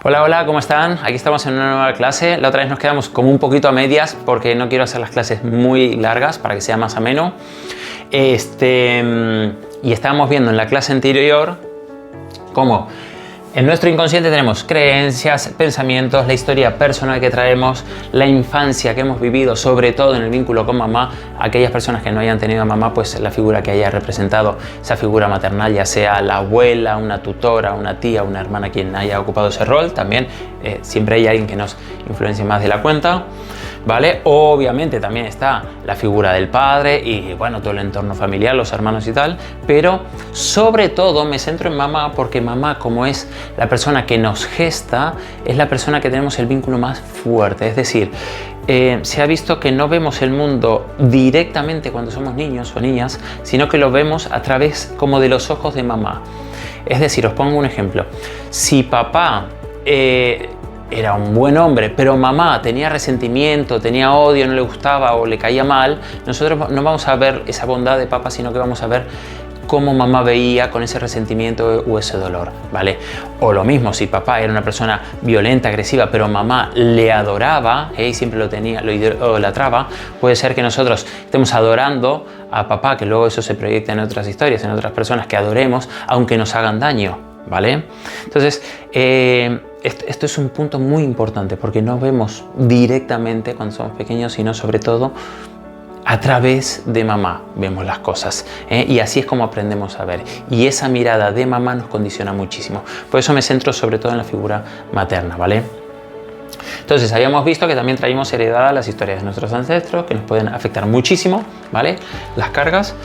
Hola, hola, ¿cómo están? Aquí estamos en una nueva clase. La otra vez nos quedamos como un poquito a medias porque no quiero hacer las clases muy largas para que sea más ameno. Y estábamos viendo en la clase anterior cómo en nuestro inconsciente tenemos creencias, pensamientos, la historia personal que traemos, la infancia que hemos vivido, sobre todo en el vínculo con mamá. Aquellas personas que no hayan tenido a mamá, pues la figura que haya representado, esa figura maternal, ya sea la abuela, una tutora, una tía, una hermana, quien haya ocupado ese rol. También siempre hay alguien que nos influencia más de la cuenta, ¿vale? Obviamente también está la figura del padre y bueno, todo el entorno familiar, los hermanos y tal, pero sobre todo me centro en mamá porque mamá, como es la persona que nos gesta, es la persona que tenemos el vínculo más fuerte. Es decir, se ha visto que no vemos el mundo directamente cuando somos niños o niñas, sino que lo vemos a través como de los ojos de mamá. Es decir, os pongo un ejemplo. Si papá era un buen hombre, pero mamá tenía resentimiento, tenía odio, no le gustaba o le caía mal, nosotros no vamos a ver esa bondad de papá, sino que vamos a ver cómo mamá veía con ese resentimiento o ese dolor, ¿vale? O lo mismo, si papá era una persona violenta, agresiva, pero mamá le adoraba, y siempre lo idolatraba, puede ser que nosotros estemos adorando a papá, que luego eso se proyecta en otras historias, en otras personas que adoremos, aunque nos hagan daño, ¿vale? Entonces, esto es un punto muy importante porque no vemos directamente cuando somos pequeños, sino sobre todo a través de mamá vemos las cosas, y así es como aprendemos a ver, y esa mirada de mamá nos condiciona muchísimo. Por eso me centro sobre todo en la figura materna, ¿vale? Entonces habíamos visto que también traíamos heredadas las historias de nuestros ancestros que nos pueden afectar muchísimo, ¿vale? Las cargas,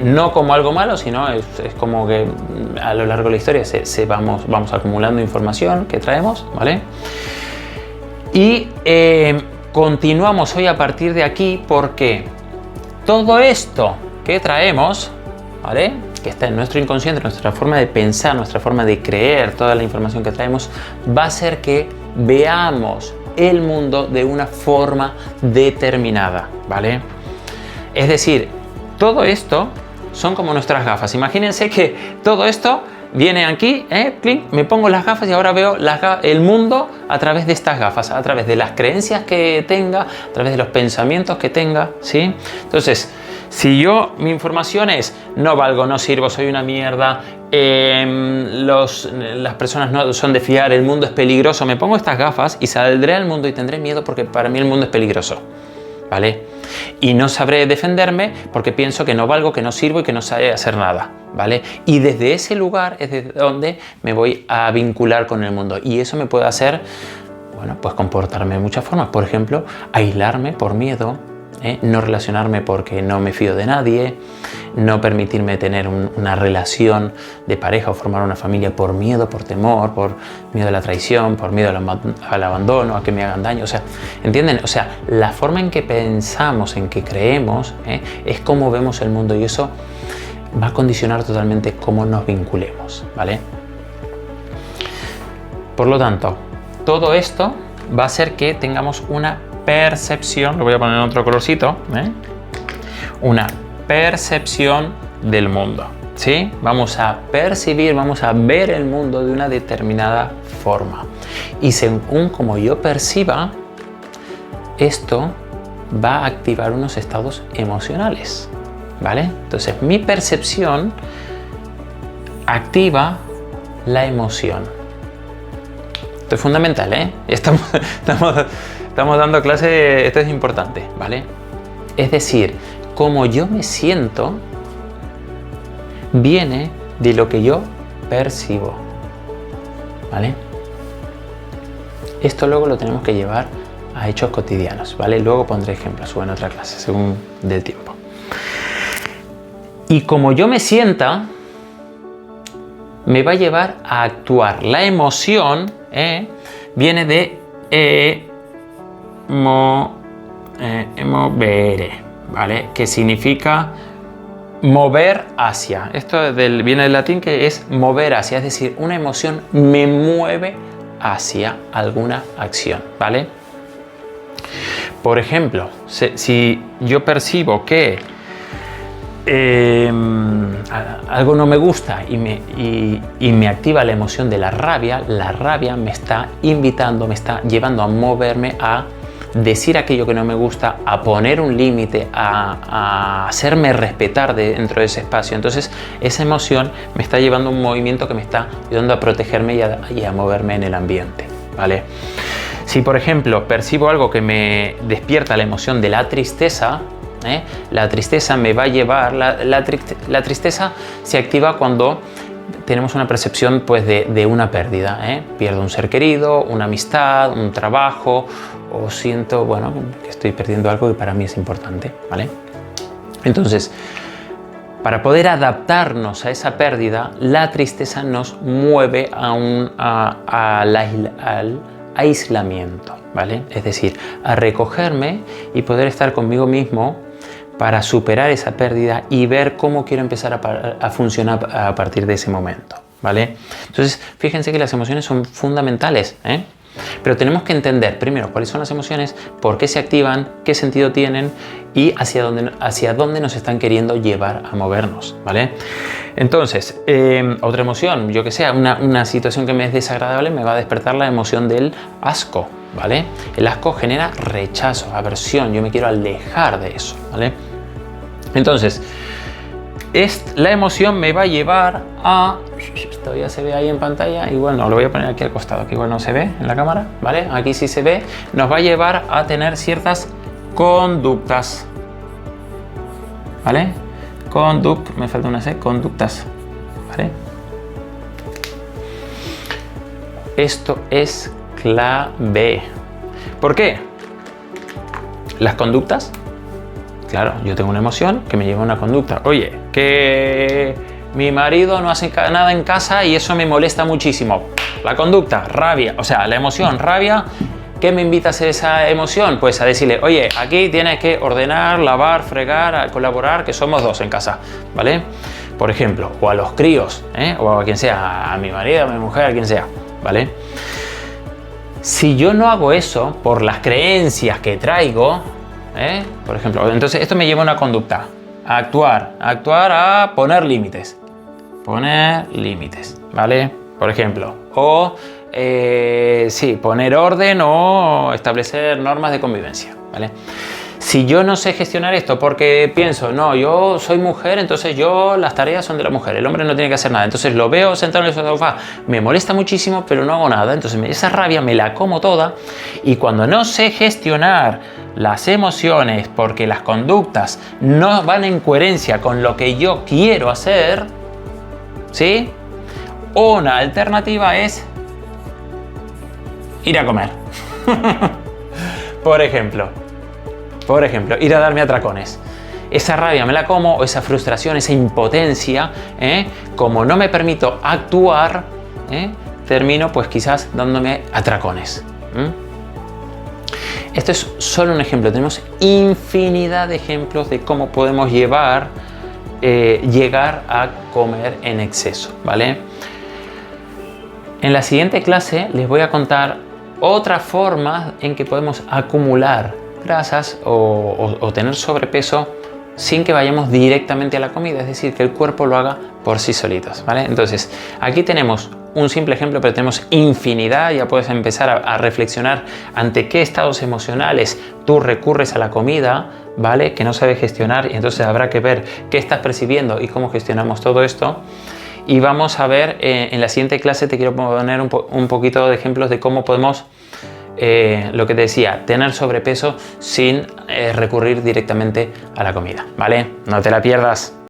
no como algo malo, sino es como que a lo largo de la historia vamos acumulando información que traemos, ¿vale? Y continuamos hoy a partir de aquí porque todo esto que traemos, ¿vale?, que está en nuestro inconsciente, nuestra forma de pensar, nuestra forma de creer, toda la información que traemos, va a hacer que veamos el mundo de una forma determinada, ¿vale? Es decir, todo esto son como nuestras gafas. Imagínense que todo esto viene aquí, me pongo las gafas y ahora veo el mundo a través de estas gafas, a través de las creencias que tenga, a través de los pensamientos que tenga, ¿sí? Entonces, si mi información es no valgo, no sirvo, soy una mierda, las personas no son de fiar, el mundo es peligroso, me pongo estas gafas y saldré al mundo y tendré miedo porque para mí el mundo es peligroso, ¿vale? Y no sabré defenderme porque pienso que no valgo, que no sirvo y que no sé hacer nada, ¿vale? Y desde ese lugar es desde donde me voy a vincular con el mundo, y eso me puede hacer, bueno, pues comportarme de muchas formas. Por ejemplo, aislarme por miedo, no relacionarme porque no me fío de nadie, no permitirme tener una relación de pareja o formar una familia por miedo, por temor, por miedo a la traición, por miedo al abandono, a que me hagan daño. O sea, ¿entienden? O sea, la forma en que pensamos, en que creemos, es cómo vemos el mundo, y eso va a condicionar totalmente cómo nos vinculemos, ¿vale? Por lo tanto, todo esto va a hacer que tengamos una percepción, lo voy a poner en otro colorcito, una percepción del mundo, ¿sí? Vamos a percibir, vamos a ver el mundo de una determinada forma, y según como yo perciba, esto va a activar unos estados emocionales, ¿vale? Entonces mi percepción activa la emoción. Esto es fundamental, Estamos dando clase, esto es importante, ¿vale? Es decir, como yo me siento viene de lo que yo percibo, ¿vale? Esto luego lo tenemos que llevar a hechos cotidianos, ¿vale? Luego pondré ejemplos o en otra clase, según del tiempo. Y como yo me sienta, me va a llevar a actuar. La emoción viene de movere, ¿vale? Que significa mover hacia. Esto viene del latín, que es mover hacia, es decir, una emoción me mueve hacia alguna acción, ¿vale? Por ejemplo, si yo percibo que algo no me gusta y me activa la emoción de la rabia me está invitando, me está llevando a moverme, a decir aquello que no me gusta, a poner un límite, a hacerme respetar dentro de ese espacio. Entonces esa emoción me está llevando a un movimiento que me está ayudando a protegerme y a moverme en el ambiente, ¿vale? Si por ejemplo percibo algo que me despierta la emoción de la tristeza, la tristeza me va a llevar, la tristeza se activa cuando tenemos una percepción pues de una pérdida, pierdo un ser querido, una amistad, un trabajo, o siento, bueno, que estoy perdiendo algo que para mí es importante, ¿vale? Entonces, para poder adaptarnos a esa pérdida, la tristeza nos mueve al aislamiento, ¿vale? Es decir, a recogerme y poder estar conmigo mismo para superar esa pérdida y ver cómo quiero empezar a funcionar a partir de ese momento, ¿vale? Entonces, fíjense que las emociones son fundamentales, pero tenemos que entender primero cuáles son las emociones, por qué se activan, qué sentido tienen y hacia dónde nos están queriendo llevar a movernos, ¿vale? Entonces, otra emoción, yo que sé, una situación que me es desagradable me va a despertar la emoción del asco, ¿vale? El asco genera rechazo, aversión, yo me quiero alejar de eso, ¿vale? Entonces, la emoción me va a llevar a... Todavía se ve ahí en pantalla, igual no, lo voy a poner aquí al costado, que igual no se ve en la cámara, ¿vale? Aquí sí se ve, nos va a llevar a tener ciertas conductas, ¿vale? Me falta una C, conductas, ¿vale? Esto es clave. ¿Por qué? Las conductas, claro, yo tengo una emoción que me lleva a una conducta. Oye, que mi marido no hace nada en casa y eso me molesta muchísimo. La conducta, rabia, o sea, la emoción, rabia. ¿Qué me invita a hacer esa emoción? Pues a decirle, oye, aquí tienes que ordenar, lavar, fregar, a colaborar, que somos dos en casa, ¿vale? Por ejemplo, o a los críos, o a quien sea, a mi marido, a mi mujer, a quien sea, ¿vale? Si yo no hago eso por las creencias que traigo, por ejemplo, entonces esto me lleva a una conducta, a actuar a poner límites, ¿vale? Por ejemplo, o sí, poner orden o establecer normas de convivencia, ¿vale? Si yo no sé gestionar esto porque pienso, no, yo soy mujer, entonces las tareas son de la mujer, el hombre no tiene que hacer nada, entonces lo veo sentado en el sofá, me molesta muchísimo, pero no hago nada, entonces esa rabia me la como toda, y cuando no sé gestionar las emociones porque las conductas no van en coherencia con lo que yo quiero hacer, ¿sí? Una alternativa es ir a comer. Por ejemplo, ir a darme atracones. Esa rabia me la como, o esa frustración, esa impotencia, como no me permito actuar, termino pues quizás dándome atracones. Esto es solo un ejemplo, tenemos infinidad de ejemplos de cómo podemos llegar a comer en exceso, ¿vale? En la siguiente clase les voy a contar otras formas en que podemos acumular grasas o tener sobrepeso sin que vayamos directamente a la comida, es decir, que el cuerpo lo haga por sí solitos, ¿vale? Entonces, aquí tenemos un simple ejemplo, pero tenemos infinidad. Ya puedes empezar a reflexionar ante qué estados emocionales tú recurres a la comida, ¿vale? Que no sabes gestionar, y entonces habrá que ver qué estás percibiendo y cómo gestionamos todo esto. Y vamos a ver, en la siguiente clase te quiero poner un poquito de ejemplos de cómo podemos, lo que te decía, tener sobrepeso sin recurrir directamente a la comida, ¿vale? No te la pierdas.